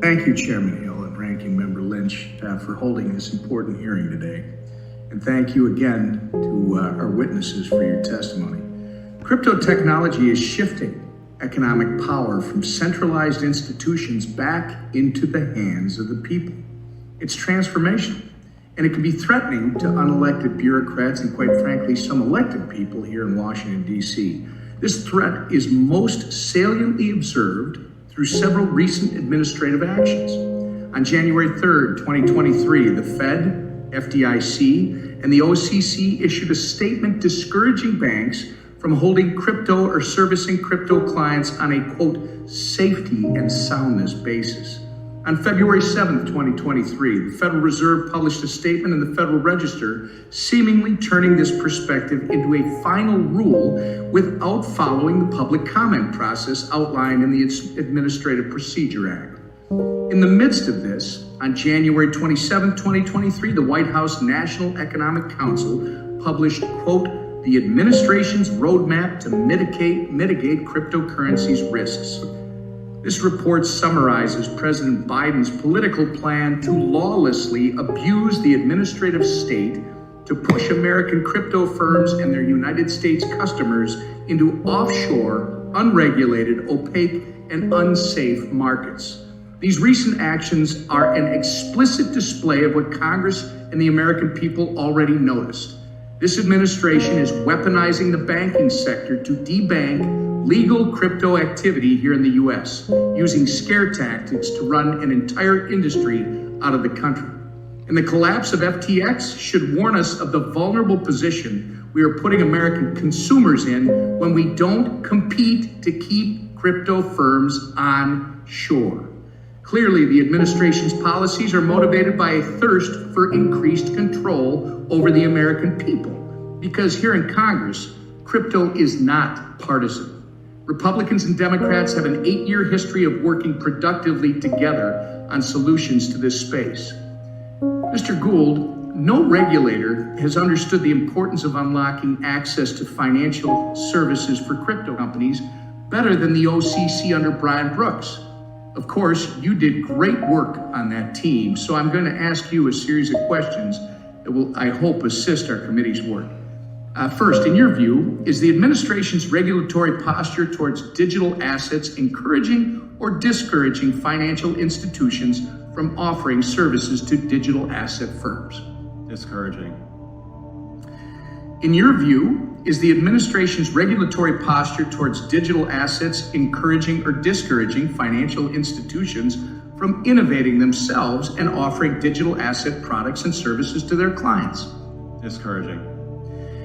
Thank you, Chairman Hill and Ranking Member Lynch, for holding this important hearing today. And thank you again to our witnesses for your testimony. Crypto technology is shifting economic power from centralized institutions back into the hands of the people. It's transformational, and it can be threatening to unelected bureaucrats and, quite frankly, some elected people here in Washington, D.C. This threat is most saliently observed through several recent administrative actions. On January 3rd, 2023, the Fed, FDIC, and the OCC issued a statement discouraging banks from holding crypto or servicing crypto clients on a, quote, safety and soundness basis. On February 7th, 2023, the Federal Reserve published a statement in the Federal Register seemingly turning this perspective into a final rule without following the public comment process outlined in the Administrative Procedure Act. In the midst of this, on January 27, 2023, the White House National Economic Council published, quote, the administration's roadmap to mitigate cryptocurrency's risks. This report summarizes President Biden's political plan to lawlessly abuse the administrative state to push American crypto firms and their United States customers into offshore, unregulated, opaque, and unsafe markets. These recent actions are an explicit display of what Congress and the American people already noticed. This administration is weaponizing the banking sector to debank legal crypto activity here in the U.S., using scare tactics to run an entire industry out of the country. And the collapse of FTX should warn us of the vulnerable position we are putting American consumers in when we don't compete to keep crypto firms on shore. Clearly, the administration's policies are motivated by a thirst for increased control over the American people. Because here in Congress, crypto is not partisan. Republicans and Democrats have an 8-year history of working productively together on solutions to this space. Mr. Gould, no regulator has understood the importance of unlocking access to financial services for crypto companies better than the OCC under Brian Brooks. Of course, you did great work on that team, so I'm going to ask you a series of questions that will, I hope, assist our committee's work. First, in your view, is the administration's regulatory posture towards digital assets encouraging or discouraging financial institutions from offering services to digital asset firms? Discouraging. In your view, is the administration's regulatory posture towards digital assets encouraging or discouraging financial institutions from innovating themselves and offering digital asset products and services to their clients? Discouraging.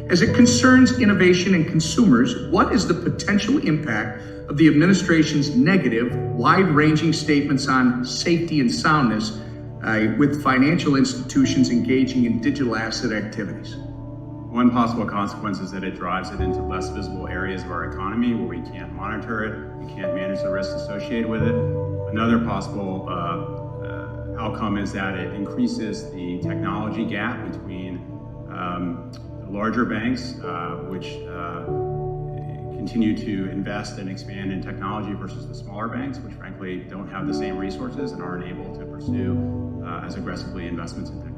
As it concerns innovation and consumers, what is the potential impact of the administration's negative, wide-ranging statements on safety and soundness with financial institutions engaging in digital asset activities? One possible consequence is that it drives it into less visible areas of our economy where we can't monitor it, we can't manage the risks associated with it. Another possible outcome is that it increases the technology gap between the larger banks, which continue to invest and expand in technology versus the smaller banks, which frankly don't have the same resources and aren't able to pursue as aggressively investments in technology.